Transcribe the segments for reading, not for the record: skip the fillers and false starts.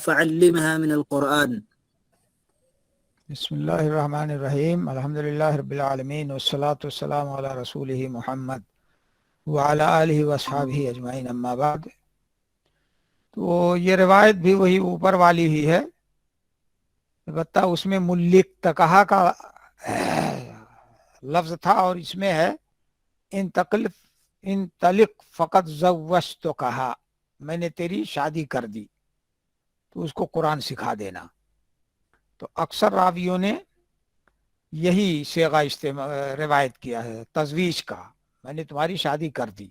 فعلمها من القرآن. بسم اللہ الرحمن الرحیم، الحمدللہ رب العالمین والصلاة والسلام علی رسولہ محمد وعلی آلہ واصحابہ اجمعین، اما بعد۔ تو یہ روایت بھی وہی اوپر والی ہی ہے، البتہ اس میں ملک تکہا کا لفظ تھا اور اس میں ہے ان تلق فقط زوجتکہا، میں نے تیری شادی کر دی تو اس کو قرآن سکھا دینا۔ تو اکثر راویوں نے یہی صیغہ روایت کیا ہے تزویج کا، میں نے تمہاری شادی کر دی۔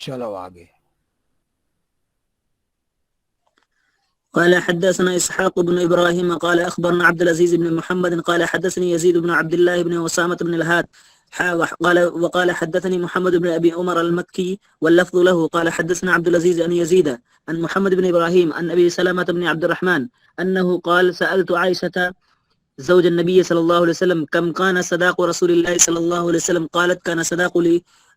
چلو آگے۔ قال حدثنا إسحاق بن إبراهيم قال أخبرنا عبد العزيز بن محمد قال حدثني يزيد بن عبد الله بن وسامة بن الهاد وقال حدثني محمد بن أبي عمر المكي واللفظ له قال حدثنا عبد العزيز أن يزيد عن محمد بن إبراهيم عن أبي سلمة بن عبد الرحمن أنه قال سألت عائشة زوج النبي صلى الله عليه وسلم كم كان صداق رسول الله صلى الله عليه وسلم قالت كان صداق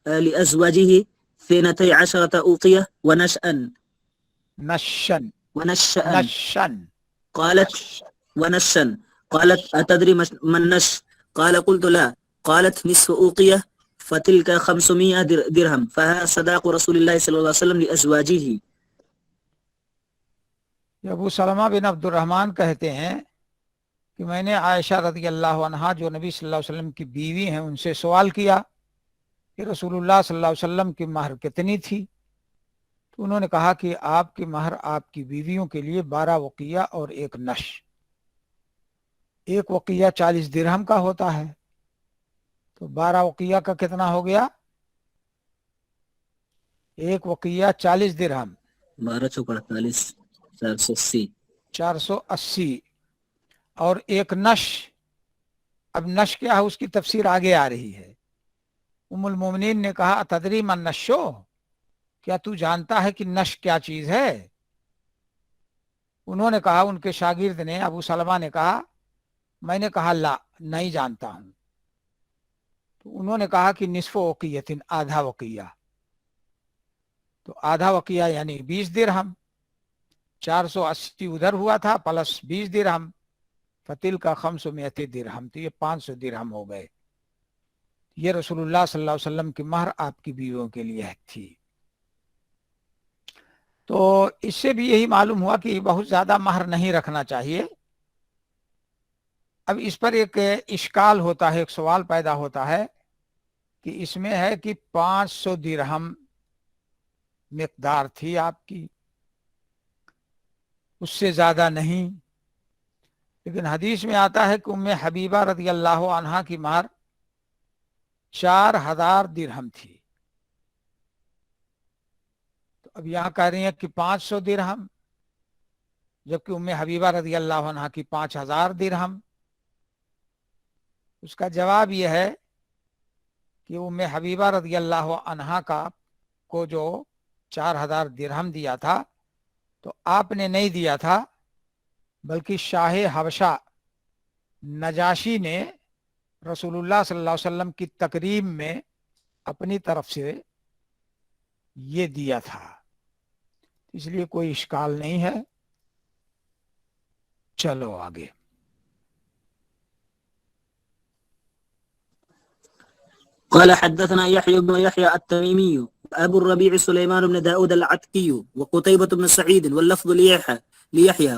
لأزواجه 12 أوقية ونشأ قالت ونشا قالت أتدري ما النش قال قلت لا قالت نصف أوقية فتلك 500 درهم فها صداق رسول الله صلى الله عليه وسلم لأزواجه۔ ابو سلمہ بن عبد الرحمن کہتے ہیں کہ میں نے عائشہ رضی اللہ عنہا جو نبی صلی اللہ علیہ وسلم کی بیوی ہیں ان سے سوال کیا کہ رسول اللہ صلی اللہ علیہ وسلم کی مہر کتنی تھی؟ تو انہوں نے کہا کہ آپ کی مہر آپ کی بیویوں کے لیے 12 وقیہ اور 1 نش، 1 وقیہ 40 درہم کا ہوتا ہے، تو 12 وقیہ کا کتنا ہو گیا؟ 1 وقیہ 40 درہم، 12 چوک 48 480 اور 1 نش۔ اب نش کیا ہے اس کی تفسیر آگے آ رہی ہے۔ ام المومنین نے کہا تدری من نشو، کیا تو جانتا ہے کہ نش کیا چیز ہے؟ انہوں نے کہا، ان کے شاگرد نے ابو سلمہ نے کہا، میں نے کہا لا، نہیں جانتا ہوں۔ تو انہوں نے کہا کہ نصف وقیۃ، آدھا وقیہ، تو آدھا وقیہ یعنی 20 درہم، 480 ادھر ہوا تھا پلس 20 درہم، فتل کا 500 درہم، تو یہ 500 درہم ہو گئے۔ یہ رسول اللہ صلی اللہ علیہ وسلم کی مہر آپ کی بیویوں کے لیے تھی۔ تو اس سے بھی یہی معلوم ہوا کہ بہت زیادہ مہر نہیں رکھنا چاہیے۔ اب اس پر ایک اشکال ہوتا ہے، ایک سوال پیدا ہوتا ہے کہ اس میں ہے کہ 500 درہم مقدار تھی آپ کی، اس سے زیادہ نہیں، لیکن حدیث میں آتا ہے کہ ام حبیبہ رضی اللہ عنہا کی مہر 4000 درہم تھی۔ تو اب یہاں کہہ رہی ہیں کہ 500 درہم، جبکہ ام حبیبہ رضی اللہ عنہا کی 5000 درہم۔ اس کا جواب یہ ہے کہ ام حبیبہ رضی اللہ عنہا کو جو 4000 درہم دیا تھا تو آپ نے نہیں دیا تھا، بلکہ شاہ حبشہ نجاشی نے رسول اللہ صلی اللہ علیہ وسلم کی تکریم میں اپنی طرف سے یہ دیا تھا، اس لیے کوئی اشکال نہیں ہے۔ چلو آگے۔ قال حدثنا يحيى بن يحيى التميمي أبو الربيع سليمان بن داود العتكي وقتيبة بن سعيد واللفظ ليحيى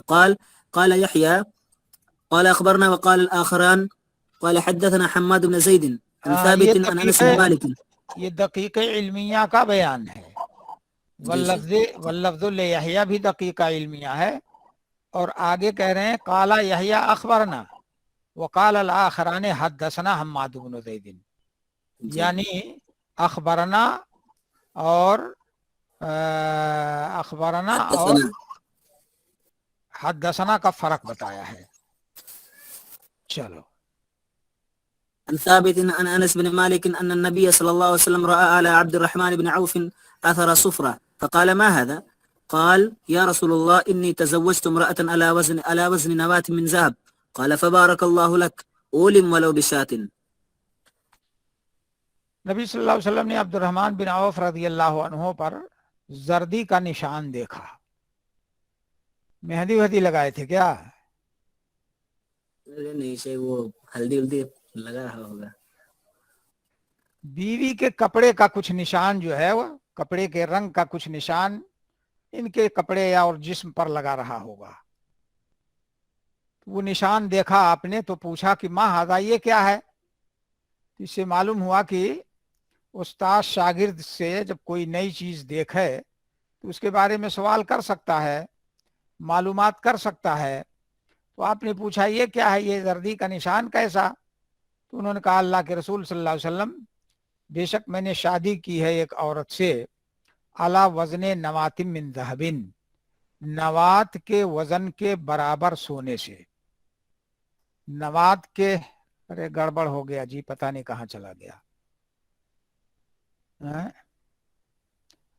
قال يحيى قال أخبرنا وقال الآخران قال حدثنا حماد بن زيد عن ثابت عن أنس بن مالك۔ یہ دقیق علمیہ کا بیان ہے، واللفظ لیحییٰ بھی دقیق علمیہ ہے، اور آگے کہہ رہے ہیں قال یحییٰ اخبرنا وقال الآخران حدثنا حماد بن زید، یعنی اخبرنا اور حدثنا کا فرق بتایا ہے۔ چلو۔ عن ثابت عن أنس بن مالك أن النبي صلى الله عليه وسلم رأى على عبد الرحمن بن عوف أثر صفرة فقال ما هذا؟ قال يا رسول الله إني تزوجت امرأة على وزن نواة من ذهب قال فبارك الله لك أولم ولو بشاة۔ نبی صلی اللہ علیہ وسلم نے عبد الرحمن بن عوف رضی اللہ عنہ پر زردی کا نشان دیکھا، मेहंदी वहदी लगाए थे क्या? अरे नहीं से वो हल्दी उल्दी लगा रहा होगा। बीवी के कपड़े का कुछ निशान जो है, वो कपड़े के रंग का कुछ निशान इनके कपड़े या और जिस्म पर लगा रहा होगा। वो निशान देखा आपने तो पूछा कि माँ हाजा ये क्या है? तो इससे मालूम हुआ कि उस्ताद शागिर्द से जब कोई नई चीज देखे तो उसके बारे में सवाल कर सकता है, मालूमात कर सकता है। तो आपने पूछा ये क्या है, ये जर्दी का निशान कैसा? तो उन्होंने कहा अल्लाह के रसूल सल्लल्लाहु अलैहि वसल्लम, बेशक मैंने शादी की है एक औरत से अला वजने नवातिम मिन ज़हबिन, नवात के वजन के बराबर सोने से। नवात के, अरे गड़बड़ हो गया जी, पता नहीं कहाँ चला गया। हैं?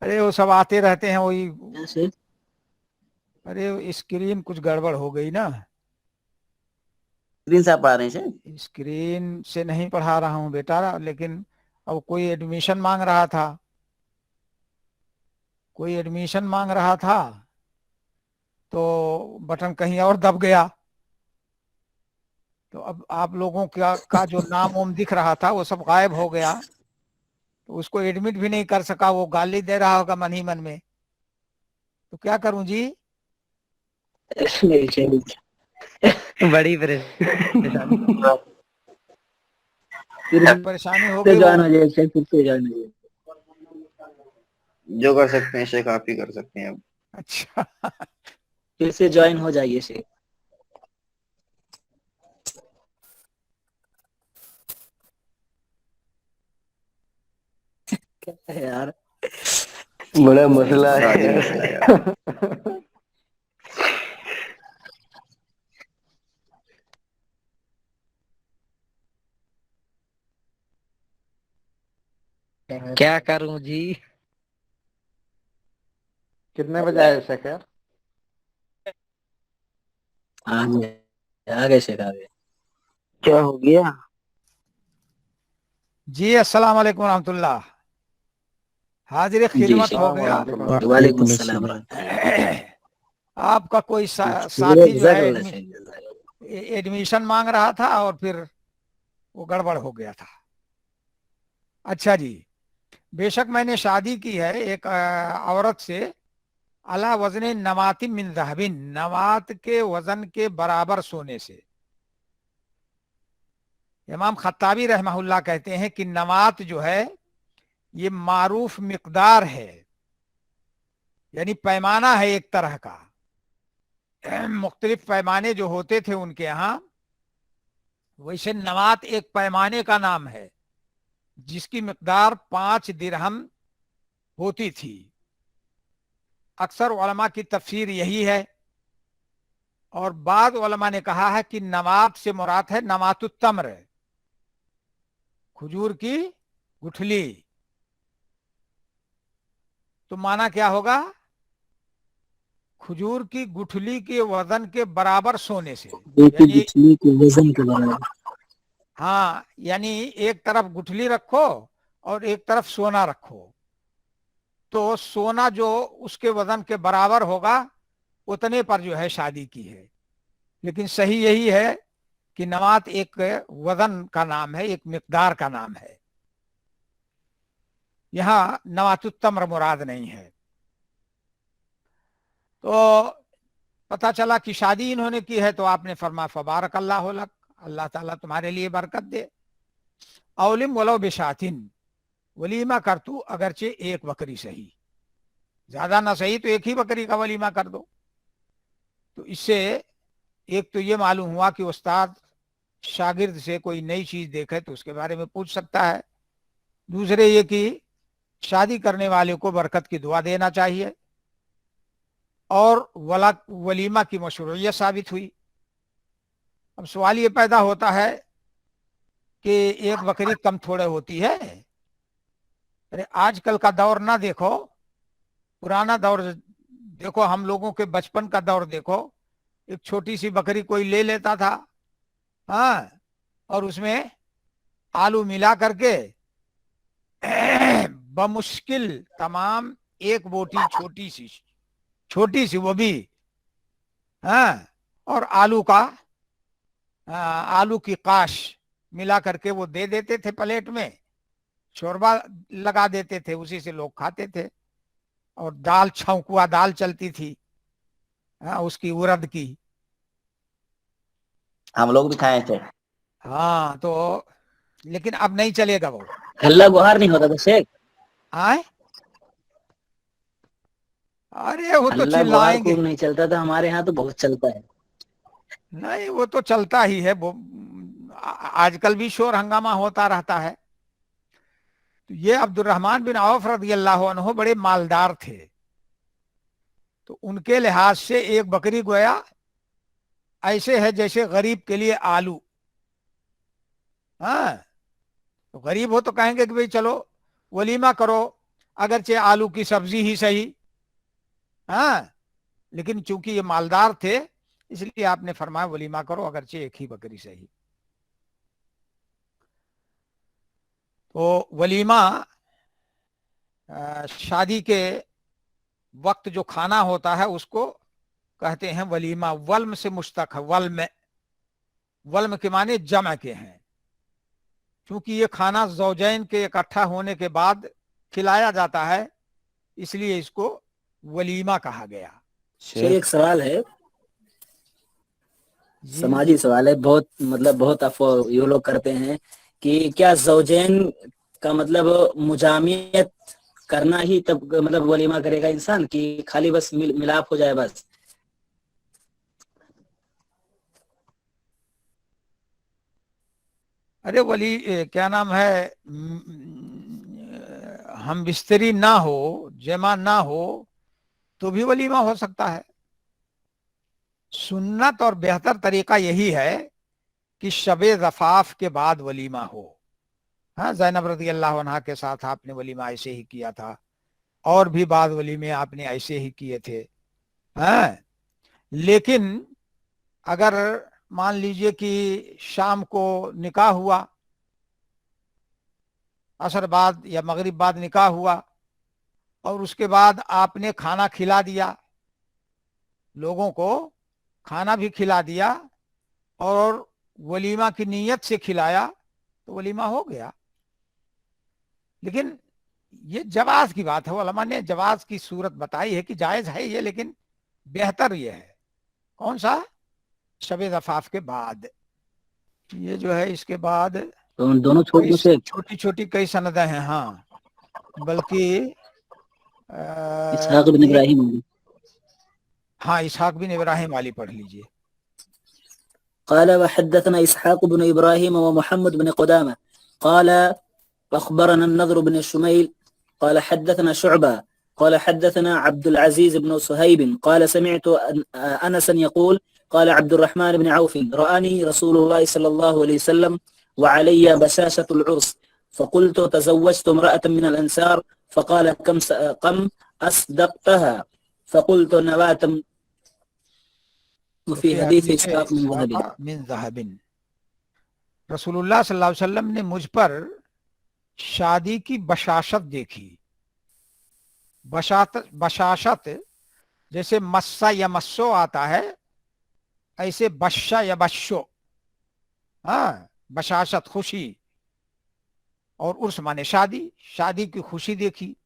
अरे वो सब आते रहते हैं वही। ऐसे अरे स्क्रीन कुछ गड़बड़ हो गई ना। स्क्रीन से आप पढ़ा रहे हैं? स्क्रीन से नहीं पढ़ा रहा हूँ बेटा, लेकिन अब कोई एडमिशन मांग रहा था, कोई एडमिशन मांग रहा था तो बटन कहीं और दब गया। तो अब आप लोगों का जो नाम ओम दिख रहा था वो सब गायब हो गया, तो उसको एडमिट भी नहीं कर सका। वो गाली दे रहा होगा मन ही मन में। तो क्या करूं जी? नहीं से बड़ी परेशानी। परेशानी हो फिर गई। ज्वाइन वो हो जाइए शेख, फिर से ज्वाइन हो जाइए। जो कर सकते हैं शेख आप ही कर सकते हैं अब। अच्छा फिर से ज्वाइन हो जाइए शेख। क्या है यार, बड़ा मसला है बड़ा मसला है यार। क्या करूं जी? कितने बजे आए शेखर? आ गए शेख, आ गए। क्या हो गया? जी, अस्सलाम वालेकुम रहमतुल्लाह। हाजिर जी खिदमत शेख, हो गया। वालेकुम अस्सलाम। आपका कोई साथी जो है जज़ाकल्लाह शेख। एडमिशन मांग रहा था और फिर वो गड़बड़ हो गया था। अच्छा जी, बेशक मैंने शादी की है एक औरत से अला वजन नवाति मिन ज़हबिन, नवात के वजन के बराबर सोने से। इमाम खत्ताबी रहमहुल्लाह कहते हैं कि नवात जो है ये मारूफ मिकदार है, यानी पैमाना है एक तरह का। मुख्तलिफ पैमाने जो होते थे उनके यहाँ, वैसे नवात एक पैमाने का नाम है जिसकी मिकदार 5 दिरहम होती थी। अक्सर उलमा की तफसीर यही है, और बाद उलमा ने कहा है कि नवात से मुराद है नवातुत तम्र, खजूर की गुठली। तो माना क्या होगा? खजूर की गुठली के वजन के बराबर सोने से। यानी गुठली के वजन के बराबर। हाँ, यानी एक तरफ गुठली रखो और एक तरफ सोना रखो, तो सोना जो उसके वजन के बराबर होगा उतने पर जो है शादी की है। लेकिन सही यही है कि नवात एक वजन का नाम है, एक मिकदार का नाम है। यहां नवातुत्तम्र मुराद नहीं है। तो पता चला कि शादी इन्होंने की है, तो आपने फरमा फबारक अल्लाह लक, अल्लाह ताला तुम्हारे लिए बरकत दे। औलिम वलो बेशातिन, वलीमा कर तू अगरचे एक बकरी सही, ज्यादा ना सही तो एक ही बकरी का वलीमा कर दो। तो इससे एक तो ये मालूम हुआ कि उस्ताद शागिर्द से कोई नई चीज देखे तो उसके बारे में पूछ सकता है। दूसरे ये कि शादी करने वाले को बरकत की दुआ देना चाहिए, और वलीमा की मशरूइयत साबित हुई। अब सवाल ये पैदा होता है कि एक बकरी कम थोड़े होती है। अरे आजकल का दौर ना देखो, पुराना दौर देखो, हम लोगों के बचपन का दौर देखो। एक छोटी सी बकरी कोई ले लेता था, हाँ, और उसमें आलू मिला करके बमुश्किल तमाम एक बोटी, छोटी सी वो भी हाँ, और आलू की काश मिला करके वो दे देते थे प्लेट में, शोरबा लगा देते थे, उसी से लोग खाते थे। और दाल, छौंकुआ दाल चलती थी, उसकी उड़द की। हम लोग भी खाए थे। हाँ, तो लेकिन अब नहीं चलेगा वो। हल्ला गुहार नहीं होता था शेख? आए, अरे वो तो हल्ला गुहार चिल्लाएंगे। खूब नहीं चलता था, हमारे यहाँ तो बहुत चलता है। नहीं, वो तो चलता ही है, वो आजकल भी शोर हंगामा होता रहता है। तो ये अब्दुर्रहमान बिन औफ रज़ियल्लाहु अन्हु बड़े मालदार थे, तो उनके लिहाज से एक बकरी गोया ऐसे है जैसे गरीब के लिए आलू। हाँ, तो गरीब हो तो कहेंगे कि भाई चलो वलीमा करो, अगरचे आलू की सब्जी ही सही। हाँ, लेकिन चूंकि ये मालदार थे इसलिए आपने फरमाया वलीमा करो, अगरचे एक ही बकरी सही। तो वलीमा शादी के वक्त जो खाना होता है उसको कहते हैं वलीमा। वल्म से मुश्तक है, वल्म के माने जमा के हैं। क्योंकि ये खाना ज़ौजैन के इकट्ठा होने के बाद खिलाया जाता है, इसलिए इसको वलीमा कहा गया। शेख एक सवाल है, जी, समाजी सवाल है, बहुत मतलब बहुत अफवाह ये लोग करते हैं कि क्या ज़ौजैन का मतलब मुजामियत करना ही तब मतलब वलीमा करेगा इंसान, कि खाली बस मिलाप हो जाए बस? अरे क्या नाम है, हम बिस्तरी ना हो, जमा ना हो तो भी वलीमा हो सकता है। सुन्नत और बेहतर तरीका यही है कि शबे ज़फ़ाफ के बाद वलीमा हो। हाँ, ज़ैनब रज़ियल्लाहु अन्हा के साथ आपने वलीमा ऐसे ही किया था, और भी बाद वलीमे आपने ऐसे ही किए थे। हाँ, लेकिन अगर मान लीजिए कि शाम को निकाह हुआ, असर बाद या मगरिब बाद निकाह हुआ, और उसके बाद आपने खाना खिला दिया, लोगों को खाना भी खिला दिया और वलीमा की नीयत से खिलाया, तो वलीमा हो गया। लेकिन ये जवाज की बात है, उलमा ने जवाज की सूरत बताई है कि जायज है ये, लेकिन बेहतर ये है कौन सा, शबे ज़फ़ाफ के बाद। ये जो है इसके बाद तो उन दोनों छोटों से छोटी छोटी कई सनदें हैं। हाँ, बल्कि इसहाक बिन इब्राहिम। हाँ, इसहाक बिन इब्राहिम वाली पढ़ लीजिए। قال وحدثنا إسحاق بن إبراهيم ومحمد بن قدامة قال أخبرنا النضر بن الشميل قال حدثنا شعبة قال حدثنا عبد العزيز بن صهيب قال سمعت أنسا يقول قال عبد الرحمن بن عوف رآني رسول الله صلى الله عليه وسلم وعلي بشاشة العرس فقلت تزوجت امرأة من الأنصار فقال كم أصدقتها فقلت نواة وفي حديث إسحاق من ذهب। रसूलुल्लाह सल्लल्लाहु अलैहि वसल्लम ने मुझ पर शादी की बशाशत देखी। बशाशत जैसे मस्सा या मस्सो आता है, ऐसे बश्शा या बश्शो। हाँ, बशाशत खुशी, और उर्स माने शादी, शादी की खुशी देखी।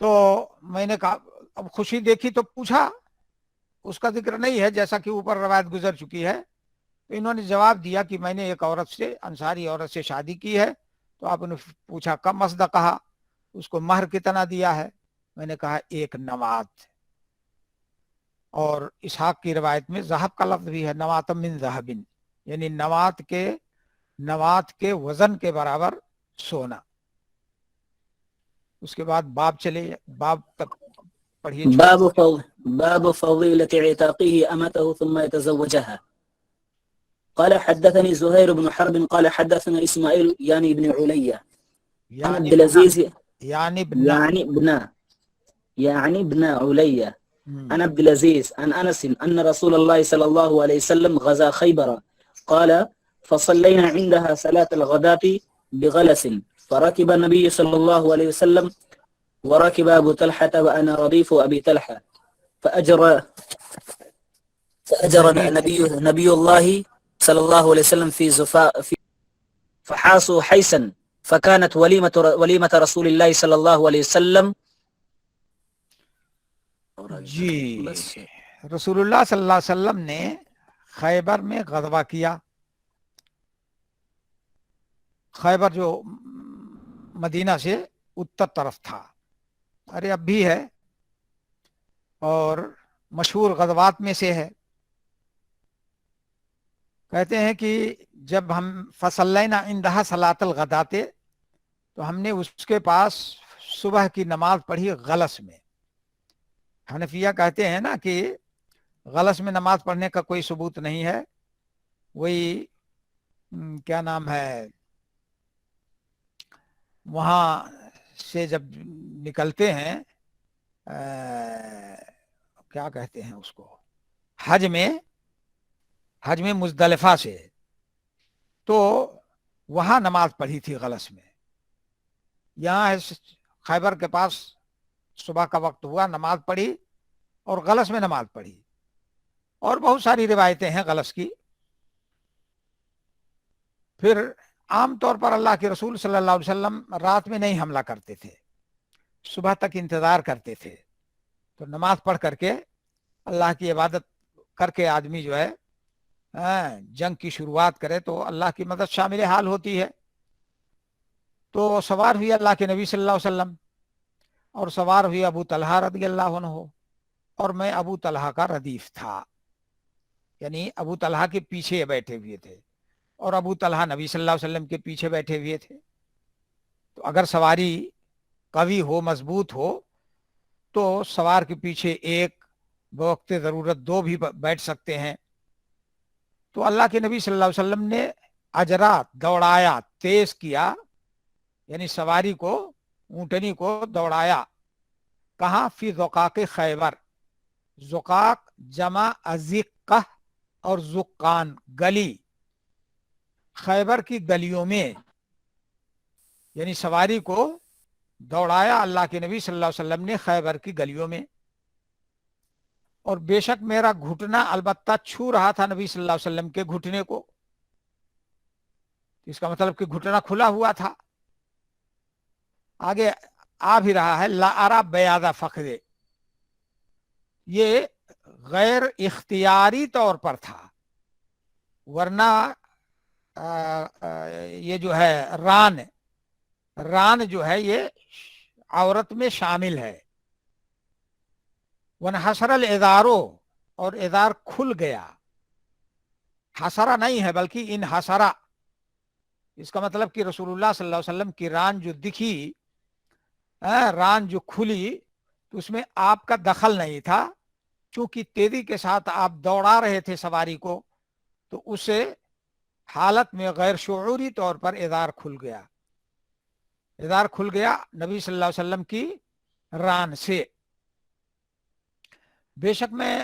तो मैंने कहा, अब खुशी देखी तो पूछा, उसका जिक्र नहीं है जैसा कि ऊपर रवायत गुजर चुकी है। तो इन्होंने जवाब दिया कि मैंने एक औरत से, अंसारी औरत से शादी की है। तो आपने पूछा कम मसदा, कहा उसको महर कितना दिया है? मैंने कहा एक नवात। और इसहाक की रवायत में ज़हब का लफ्ज भी है, नवातम मिन ज़हबिन, यानी नवात के वजन के बराबर सोना। उसके बाद बाब चले, बाब तक पढ़िए। باب فضيلة عتاقه أمته ثم يتزوجها. قال حدثني زهير بن حرب قال حدثنا إسماعيل يعني ابن عليا عن عبد العزيز يعني ابن عليا عن عبد العزيز عن أنس أن رسول الله صلى الله عليه وسلم غزا خيبر قال فصلينا عندها صلاة الغداة بغلس فركب النبي صلى الله عليه وسلم وركب أبو طلحة وأنا رديف أبي طلحة فأجرى فأجر نبی نبي الله صلى الله عليه وسلم في فحاصوا حيسا فكانت وليمة رسول الله صلى الله عليه وسلم. جی بس رسول اللہ صلی اللہ علیہ وسلم نے خیبر میں غزوہ کیا. خیبر جو مدینہ سے اتر طرف تھا، ارے اب بھی ہے، اور مشہور غزوات میں سے ہے. کہتے ہیں کہ جب ہم فصلینا عندها صلاۃ الغداۃ، تو ہم نے اس کے پاس صبح کی نماز پڑھی غلس میں. حنفیہ کہتے ہیں نا کہ غلس میں نماز پڑھنے کا کوئی ثبوت نہیں ہے. وہی کیا نام ہے، وہاں سے جب نکلتے ہیں کیا کہتے ہیں اس کو، حج میں مزدلفہ سے، تو وہاں نماز پڑھی تھی غلس میں. یہاں خیبر کے پاس صبح کا وقت ہوا، نماز پڑھی اور غلس میں نماز پڑھی. اور بہت ساری روایتیں ہیں غلس کی. پھر عام طور پر اللہ کے رسول صلی اللہ علیہ وسلم رات میں نہیں حملہ کرتے تھے، صبح تک انتظار کرتے تھے. تو نماز پڑھ کر کے اللہ کی عبادت کر کے آدمی جو ہے جنگ کی شروعات کرے تو اللہ کی مدد شامل حال ہوتی ہے. تو سوار ہوئی اللہ کے نبی صلی اللہ علیہ وسلم، اور سوار ہوئی ابو طلحہ رضی اللہ عنہ، اور میں ابو طلحہ کا ردیف تھا، یعنی ابو طلحہ کے پیچھے بیٹھے ہوئے تھے، اور ابو طلحہ نبی صلی اللہ علیہ وسلم کے پیچھے بیٹھے ہوئے تھے. تو اگر سواری قوی ہو، مضبوط ہو، تو سوار کے پیچھے ایک، بوقت ضرورت دو بھی بیٹھ سکتے ہیں. تو اللہ کے نبی صلی اللہ علیہ وسلم نے اجرا، دوڑایا، تیز کیا، یعنی سواری کو، اونٹنی کو دوڑایا. کہاں؟ فی زقاق خیبر. زقاق جمع ازقہ اور زقان گلی، خیبر کی گلیوں میں، یعنی سواری کو دوڑایا اللہ کے نبی صلی اللہ علیہ وسلم نے خیبر کی گلیوں میں. اور بے شک میرا گھٹنا البتہ چھو رہا تھا نبی صلی اللہ علیہ وسلم کے گھٹنے کو. اس کا مطلب کہ گھٹنا کھلا ہوا تھا. آگے آ بھی رہا ہے لا ارا بیاض فخذ، یہ غیر اختیاری طور پر تھا، ورنہ یہ جو ہے ران جو ہے یہ عورت میں شامل ہے. وانحسر الازارو، اور ازار کھل گیا. حسرا نہیں ہے بلکہ انحسرا. اس کا مطلب کہ رسول اللہ صلی اللہ علیہ وسلم کی ران جو دکھی، ران جو کھلی، تو اس میں آپ کا دخل نہیں تھا. چونکہ تیزی کے ساتھ آپ دوڑا رہے تھے سواری کو، تو اسے حالت میں غیر شعوری طور پر ازار کھل گیا. ازار کھل گیا نبی صلی اللہ علیہ وسلم کی ران سے. بے شک میں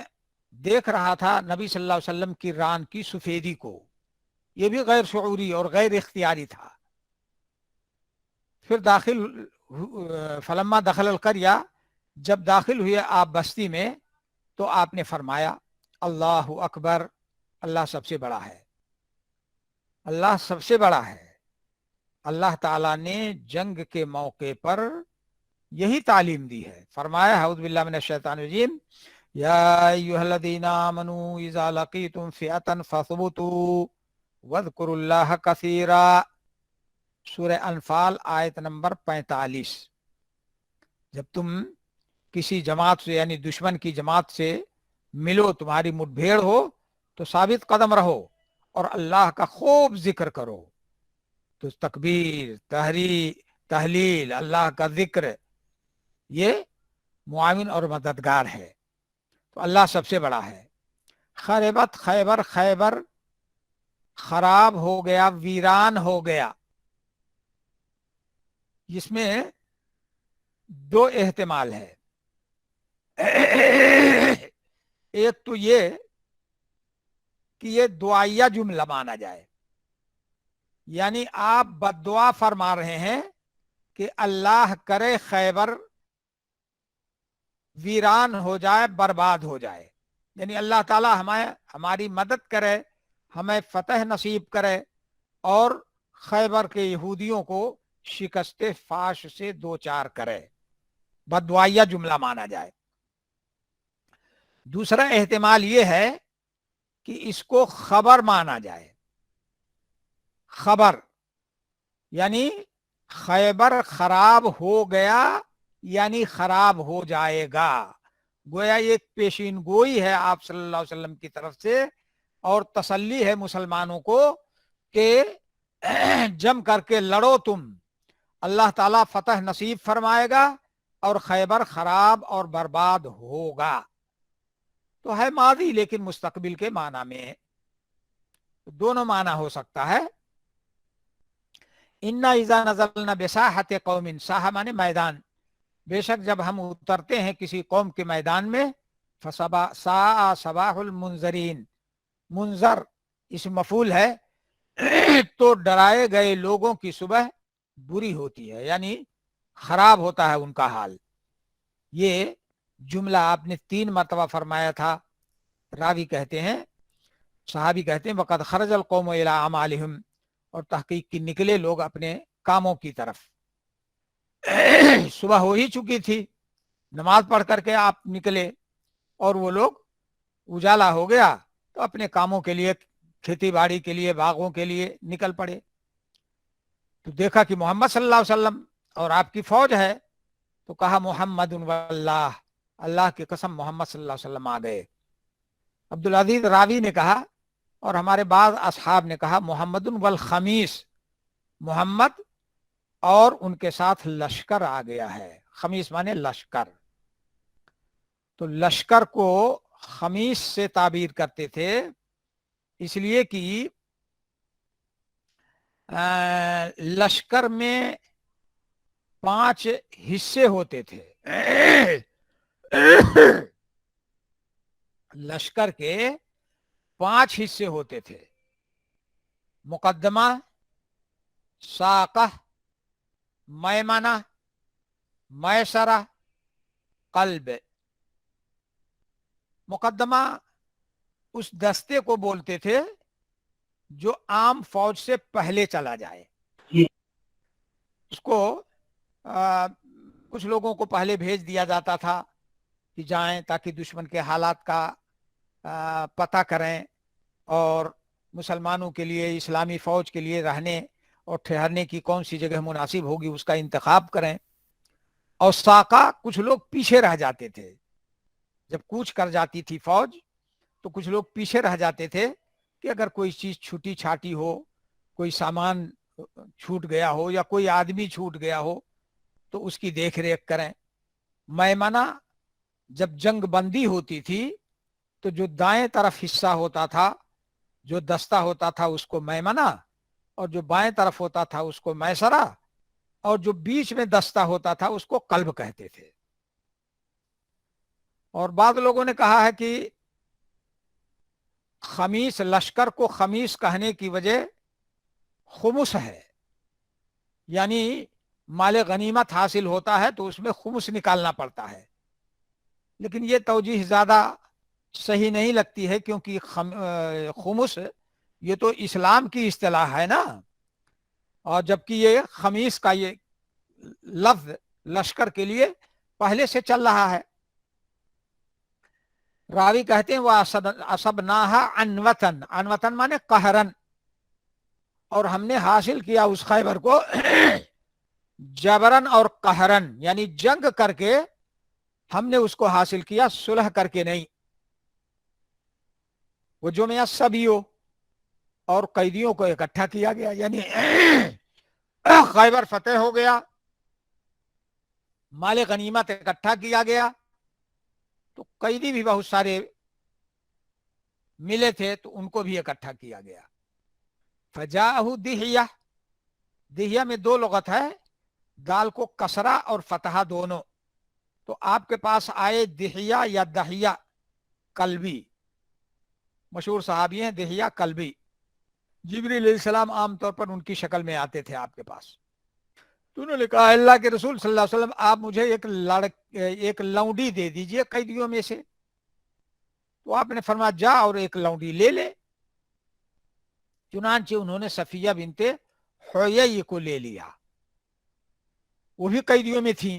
دیکھ رہا تھا نبی صلی اللہ علیہ وسلم کی ران کی سفیدی کو، یہ بھی غیر شعوری اور غیر اختیاری تھا. پھر فلما دخل القریہ، جب داخل ہوئے آپ بستی میں، تو آپ نے فرمایا اللہ اکبر، اللہ سب سے بڑا ہے، اللہ سب سے بڑا ہے. اللہ تعالیٰ نے جنگ کے موقع پر یہی تعلیم دی ہے. فرمایا اعوذ باللہ من الشیطان الرجیم یا ایھا الذین آمنوا اذا لقیتم فئۃ فاثبتوا واذکروا اللہ کثیرا. سورہ انفال آیت نمبر 45. جب تم کسی جماعت سے، یعنی دشمن کی جماعت سے ملو، تمہاری مٹبھیڑ ہو، تو ثابت قدم رہو اور اللہ کا خوب ذکر کرو. تو تکبیر، تحلیل، اللہ کا ذکر، یہ معاون اور مددگار ہے. تو اللہ سب سے بڑا ہے. خربت خیبر، خیبر خراب ہو گیا، ویران ہو گیا. جس میں دو احتمال ہے. ایک تو یہ کہ یہ دعائیہ جملہ مانا جائے، یعنی آپ بد دعا فرما رہے ہیں کہ اللہ کرے خیبر ویران ہو جائے، برباد ہو جائے. یعنی اللہ تعالیٰ ہماری مدد کرے، ہمیں فتح نصیب کرے اور خیبر کے یہودیوں کو شکست فاش سے دوچار کرے، بددعائیہ جملہ مانا جائے۔ دوسرا احتمال یہ ہے کہ اس کو خبر مانا جائے، خبر یعنی خیبر خراب ہو گیا یعنی خراب ہو جائے گا، گویا ایک پیشین گوئی ہے آپ صلی اللہ علیہ وسلم کی طرف سے اور تسلی ہے مسلمانوں کو کہ جم کر کے لڑو تم، اللہ تعالیٰ فتح نصیب فرمائے گا اور خیبر خراب اور برباد ہوگا۔ تو ہے ماضی لیکن مستقبل کے معنی میں، دونوں معنی ہو سکتا ہے۔ انا اذا نزلنا بساحت قوم، ساحہ مانے میدان، بے شک جب ہم اترتے ہیں کسی قوم کے میدان میں، ساء صباح المنذرین، منذر اس مفعول ہے تو ڈرائے گئے لوگوں کی صبح بری ہوتی ہے، یعنی خراب ہوتا ہے ان کا حال۔ یہ جملہ آپ نے 3 مرتبہ فرمایا تھا۔ راوی کہتے ہیں، صحابی کہتے ہیں وقد خرج القوم الی اعمالہم، اور تحقیق کی نکلے لوگ اپنے کاموں کی طرف۔ صبح ہو ہی چکی تھی، نماز پڑھ کر کے آپ نکلے اور وہ لوگ اجالا ہو گیا تو اپنے کاموں کے لیے، کھیتی باڑی کے لیے، باغوں کے لیے نکل پڑے۔ تو دیکھا کہ محمد صلی اللہ علیہ وسلم اور آپ کی فوج ہے، تو کہا محمد واللہ، اللہ کی قسم محمد صلی اللہ علیہ وسلم آ گئے۔ عبدالعزیز راوی نے کہا اور ہمارے بعض اصحاب نے کہا محمد والخمیس، محمد اور ان کے ساتھ لشکر آ گیا ہے۔ خمیس مانے لشکر، تو لشکر کو خمیس سے تعبیر کرتے تھے، اس لیے کہ لشکر میں 5 حصے ہوتے تھے۔ لشکر کے 5 حصے ہوتے تھے، مقدمہ، ساقہ، میمنہ، میسرہ، قلب۔ مقدمہ اس دستے کو بولتے تھے جو عام فوج سے پہلے چلا جائے، اس کو کچھ لوگوں کو پہلے بھیج دیا جاتا تھا کہ جائیں تاکہ دشمن کے حالات کا پتہ کریں اور مسلمانوں کے لیے، اسلامی فوج کے لیے رہنے اور ٹھہرنے کی کون سی جگہ مناسب ہوگی اس کا انتخاب کریں۔ اور ساقہ کچھ لوگ پیچھے رہ جاتے تھے، جب کوچ کر جاتی تھی فوج تو کچھ لوگ پیچھے رہ جاتے تھے کہ اگر کوئی چیز چھوٹی چھاٹی ہو، کوئی سامان چھوٹ گیا ہو یا کوئی آدمی چھوٹ گیا ہو تو اس کی دیکھ ریکھ کریں۔ میمنہ جب جنگ بندی ہوتی تھی تو جو دائیں طرف حصہ ہوتا تھا، جو دستہ ہوتا تھا اس کو میمنہ، اور جو بائیں طرف ہوتا تھا اس کو میسرہ، اور جو بیچ میں دستہ ہوتا تھا اس کو قلب کہتے تھے۔ اور بعض لوگوں نے کہا ہے کہ خمیس، لشکر کو خمیس کہنے کی وجہ خمس ہے، یعنی مال غنیمت حاصل ہوتا ہے تو اس میں خمس نکالنا پڑتا ہے، لیکن یہ توجیہ زیادہ صحیح نہیں لگتی ہے کیونکہ خمس یہ تو اسلام کی اصطلاح ہے نا، اور جبکہ یہ خمیس کا یہ لفظ لشکر کے لیے پہلے سے چل رہا ہے۔ راوی کہتے ہیں وہ اصبناہا عنوتن، عنوتن مانے قہرن، اور ہم نے حاصل کیا اس خیبر کو جبرن اور قہرن، یعنی جنگ کر کے ہم نے اس کو حاصل کیا، صلح کر کے نہیں۔ وہ جو میں سبیوں اور قیدیوں کو اکٹھا کیا گیا، یعنی خیبر فتح ہو گیا، مال غنیمت اکٹھا کیا گیا، تو قیدی بھی بہت سارے ملے تھے تو ان کو بھی اکٹھا کیا گیا۔ فجاءہ دہیہ، دہیہ میں 2 لغت ہے، دال کو کسرہ اور فتحہ دونوں، تو آپ کے پاس آئے دہیہ یا دہیہ قلبی، مشہور صحابی ہیں دہیہ قلبی، جبریل علیہ السلام عام طور پر ان کی شکل میں آتے تھے آپ کے پاس۔ تو انہوں نے کہا اللہ کے رسول صلی اللہ علیہ وسلم آپ مجھے ایک لونڈی دے دیجئے قیدیوں میں سے۔ تو आपने फरमाया जा और एक लौंडी ले ले। चुनांचे उन्होंने सफिया बिनते हुयई को ले लिया, वो भी कैदियों में थी।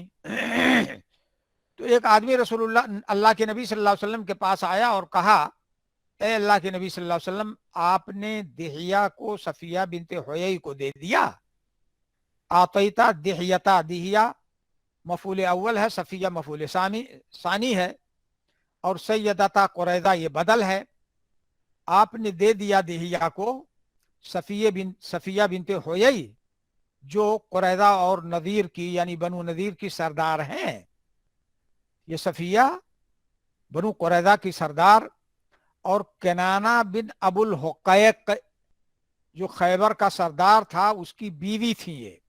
तो एक आदमी रसूलुल्लाह अल्लाह के नबी सल्लल्लाहु अलैहि वसल्लम के पास आया और कहा, ए अल्लाह के नबी सल्लल्लाहु अलैहि वसल्लम, आपने दिहिया को सफिया बिनते हुयई को दे दिया। आतईता दिहियता, दिहिया मफूल अव्वल है, सफिया मफूल सानी है, और सैयदता कुरैदा ये बदल है। आपने दे दिया दिहिया को सफिया बिनते हुयई, जो कुरैदा और नदीर की यानी बनु नदीर की सरदार हैं। ये सफिया बनु कुरैदा की सरदार और केनाना बिन अबुल हुकैक जो खैबर का सरदार था उसकी बीवी थी ये।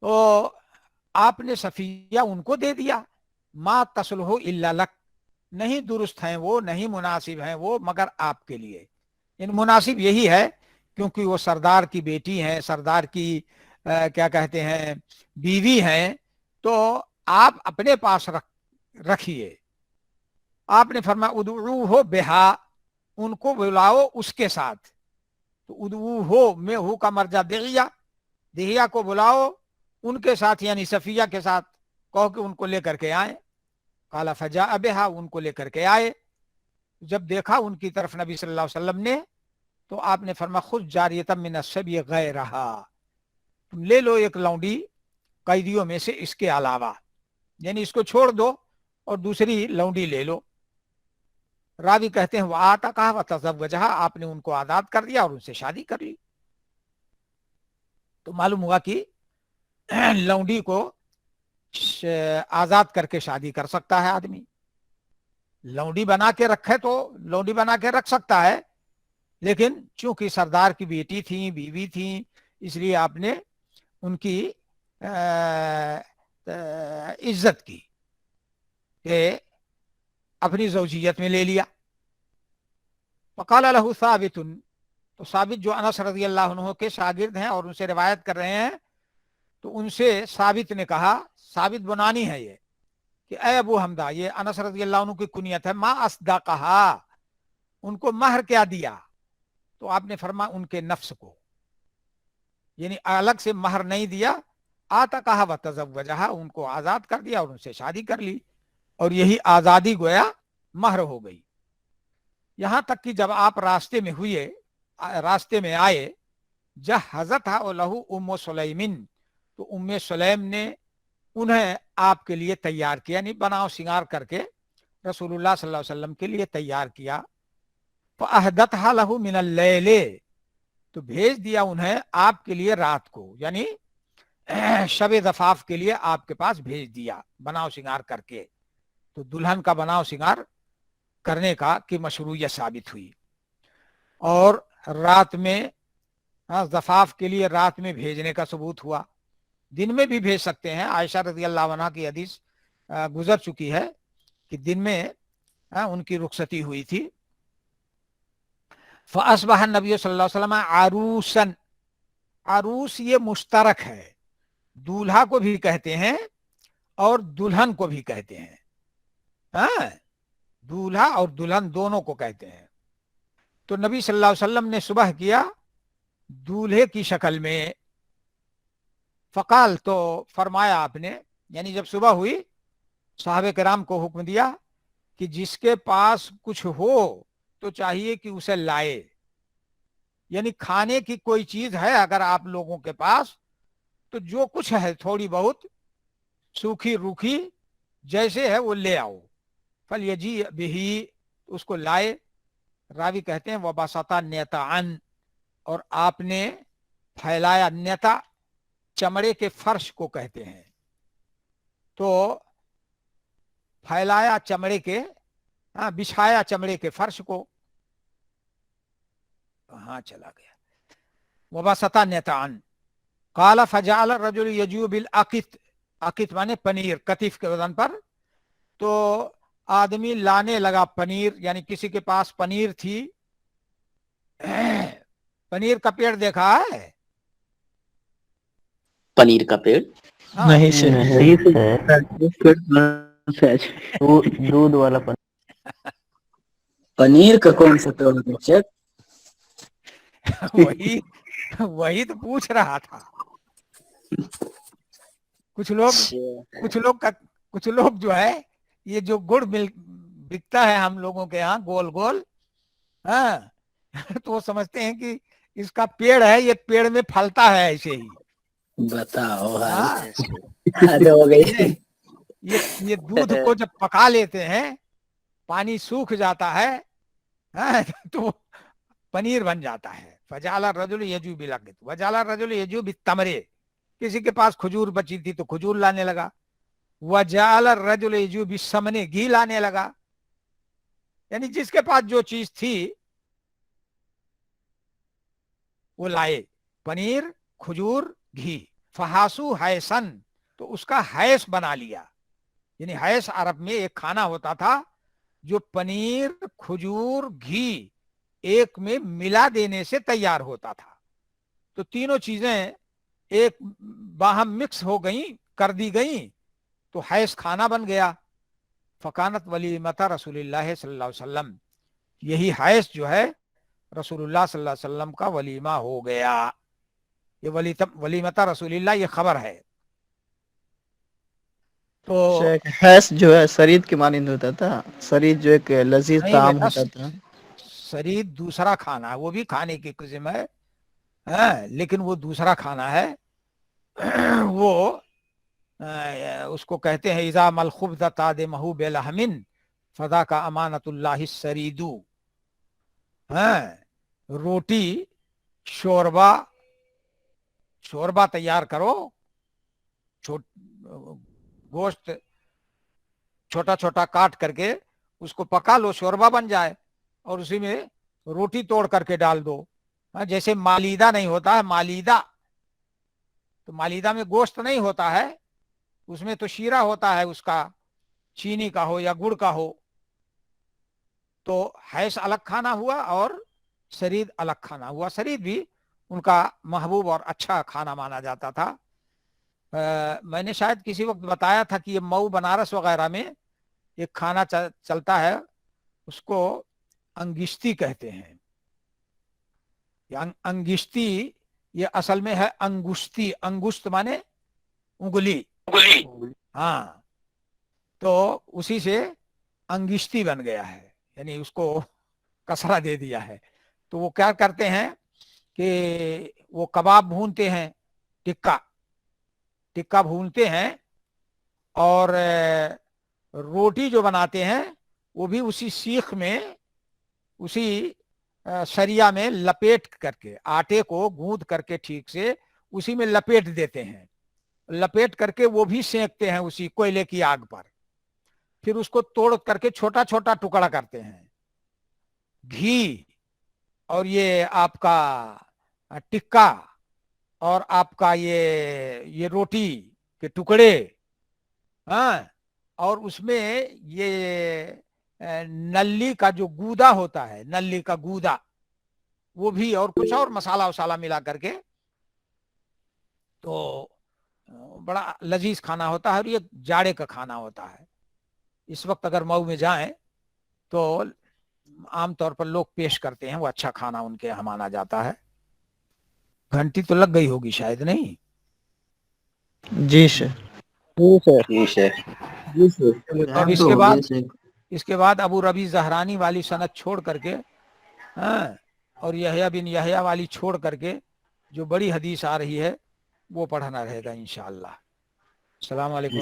तो आपने सफिया उनको दे दिया। मा तसलहो इल्ला लक, नहीं दुरुस्त हैं वो, नहीं मुनासिब हैं वो मगर आपके लिए। इन मुनासिब यही है क्योंकि वो सरदार की बेटी हैं, सरदार की क्या कहते हैं बीवी हैं, तो आप अपने पास रखिए। आपने फरमाया उदऊ हो बेहा, उनको बुलाओ उसके साथ। तो उदऊ हो में हु का मर्जा दिहिया, दिहिया को बुलाओ उनके साथ यानी सफिया के साथ, कहो कि उनको लेकर के आए। काला फजा अबेहा, उनको लेकर के आए। जब देखा उनकी तरफ नबी सल्लल्लाहु अलैहि वसल्लम ने, तो आपने फरमा खुद जारियतम मिन अस्सबी गैरहा, तुम ले लो एक लौंडी कैदियों में से इसके अलावा, यानी इसको छोड़ दो और दूसरी लौंडी ले लो। रावी कहते हैं वह आता कहा व तज़व्वजहा, आपने उनको आजाद कर दिया और उनसे शादी कर ली। तो मालूम हुआ कि लौंडी को आजाद करके शादी कर सकता है आदमी। लौंडी बना के रखे तो लौंडी बना के रख सकता है, लेकिन चूंकि सरदार की बेटी थी, बीवी थी, इसलिए आपने उनकी इज्जत की कि अपनी ज़ौजियत में ले लिया। फ़क़ाल लहू साबितुन, तो साबित जो अनस रज़ी अल्लाह अन्हु के शागिर्द हैं और उनसे रिवायत कर रहे हैं, तो उनसे साबित ने कहा, साबित बुनानी है ये कि ए अबू हमदा, ये अनस रज़ी अल्लाह अन्हु की कुनियत है, मा अस्दा कहा, उनको महर क्या दिया? तो आपने फरमा उनके नफ्स को, यानी अलग से महर नहीं दिया। आता कहा व तज़व्वजहा, उनको आज़ाद कर दिया और उनसे शादी कर ली, और यही आज़ादी गोया महर हो गई। यहाँ तक कि जब आप रास्ते में आए, जहज़तहा लहू उम्मु सुलैमिन, तो उम्मे सुलैम ने उन्हें आपके लिए तैयार किया, यानी बनाव सिंगार करके रसूलुल्लाह सल्लल्लाहु अलैहि वसल्लम के लिए तैयार किया। फ़अहदतहा लहू मिनल लैले, तो भेज दिया उन्हें आपके लिए रात को, यानी शब ज़फ़ाफ के लिए आपके पास भेज दिया बनाव सिंगार करके। तो दुल्हन का बनाव सिंगार करने का कि मशरूयत साबित हुई। और रात में ज़फ़ाफ के लिए रात में भेजने का सबूत हुआ। दिन में भी भेज सकते हैं, आयशा रज़ी अल्लाह अन्हा की हदीस गुजर चुकी है कि दिन में उनकी रुखसती हुई थी। फ़अस्बह नबी सल्लल्लाहु अलैहि वसल्लम आरूसन, आरूस ये मुश्तरक है, दूल्हा को भी कहते हैं और दुल्हन को भी कहते हैं। दूल्हा और दुल्हन दोनों को कहते हैं। तो नबी सल्लल्लाहु अलैहि वसल्लम ने सुबह किया दूल्हे की शक्ल में। फ़क़ाल, तो फरमाया आपने, यानी जब सुबह हुई साहबे किराम को हुक्म दिया कि जिसके पास कुछ हो तो चाहिए कि उसे लाए, यानी खाने की कोई चीज है अगर आप लोगों के पास, तो जो कुछ है थोड़ी बहुत सूखी रूखी जैसे है वो ले आओ। फल यजी बिही, उसको लाए। रावी कहते हैं वबासता नेतान, और आपने फैलाया, नेता चमड़े के फर्श को कहते हैं, तो फैलाया चमड़े के, बिछाया चमड़े के फर्श को। कहाँ चला गया? वबासता नेतान। काला फजाल रजुल यजू बिल अकित, अकित माने पनीर, कतीफ के वजन पर। तो आदमी लाने लगा पनीर, यानी किसी के पास पनीर थी। पनीर का पेड़ देखा है? पनीर का पेड़ नहीं से दूध वाला पनीर का कौन सा तौर है शेख? वही वही तो पूछ रहा था। कुछ लोग जो है ये जो गुड़ मिल बिकता है हम लोगों के यहाँ गोल गोल, हाँ, तो वो समझते हैं कि इसका पेड़ है, ये पेड़ में फलता है ऐसे ही। बताओ हाँ, हद हो गई। ये दूध को जब पका लेते हैं, पानी सूख जाता है, हाँ, तो पनीर बन जाता है। फजाला रजुल यजू बिलकित वजाला रजुल यजू बितमरे, किसी के पास खजूर बची थी तो खजूर लाने लगा। वजाला रजुल यजू बिसमने, घी लाने लगा। यानी जिसके पास जो चीज थी वो लाए, पनीर, खजूर, घी। फहासू हैसन, तो उसका हैस बना लिया। यानी हैस अरब में एक खाना होता था जो पनीर, खजूर, घी एक में मिला देने से तैयार होता था। तो तीनों चीजें एक बाहम मिक्स हो गई, कर दी गई, तो हैस खाना बन गया। फकानत वलीमता रसूलुल्लाह सल्लल्लाहु अलैहि वसल्लम, यही हैस जो है रसूलुल्लाह सल्लल्लाहु अलैहि वसल्लम का वलीमा हो गया। ये वलीमता रसूलुल्लाह ये खबर है। तो हैस जो है शरीद के मानिंद होता था। शरीद जो एक लजीज नहीं ताम बेटा, होता था। शरीर दूसरा खाना है, वो भी खाने की किस्म है, लेकिन वो दूसरा खाना है। वो उसको कहते हैं इजा मलखुब ताद महू बेलहमिन फदा का अमानतुल्लाह शरीदू। रोटी, शोरबा तैयार करो, गोश्त छोटा छोटा काट करके उसको पका लो, शोरबा बन जाए, और उसी में रोटी तोड़ करके डाल दो। जैसे मालीदा नहीं होता है, मालीदा तो मालीदा में गोश्त नहीं होता है, उसमें तो शीरा होता है उसका, चीनी का हो या गुड़ का हो। तो हैस अलग खाना हुआ और शरीद अलग खाना हुआ। शरीद भी उनका महबूब और अच्छा खाना माना जाता था। मैंने शायद किसी वक्त बताया था कि ये मऊ बनारस वगैरह में एक खाना चलता है, उसको अंगिश्ती कहते हैं। अंगिश्ती ये असल में है अंगुश्ती, अंगुश्त माने उंगली, हाँ, तो उसी से अंगिश्ती बन गया है, यानी उसको कसरा दे दिया है। तो वो क्या करते हैं कि वो कबाब भूनते हैं, टिक्का भूनते हैं, और रोटी जो बनाते हैं वो भी उसी सीख में, उसी सरिया में लपेट करके, आटे को गूंद करके ठीक से उसी में लपेट देते हैं। लपेट करके वो भी सेंकते हैं उसी कोयले की आग पर। फिर उसको तोड़ करके छोटा छोटा टुकड़ा करते हैं। घी और ये आपका टिक्का और आपका ये रोटी के टुकड़े, हाँ, और उसमें ये नल्ली का जो गूदा होता है, नल्ली का गूदा, वो भी, और कुछ और मसाला वसाला मिला करके, तो बड़ा लजीज खाना होता है। और ये जाड़े का खाना होता है। इस वक्त अगर मऊ में जाएं तो आमतौर पर लोग पेश करते हैं, वो अच्छा खाना उनके यहाँ माना जाता है। घंटी तो लग गई होगी शायद, नहीं? जी सर। अब इसके बाद अबू रबी जहरानी वाली सनद छोड़ करके, हाँ, और यहया बिन यहया वाली छोड़ करके जो बड़ी हदीस आ रही है वो पढ़ना रहेगा इंशाअल्लाह। अस्सलाम वालेकुम।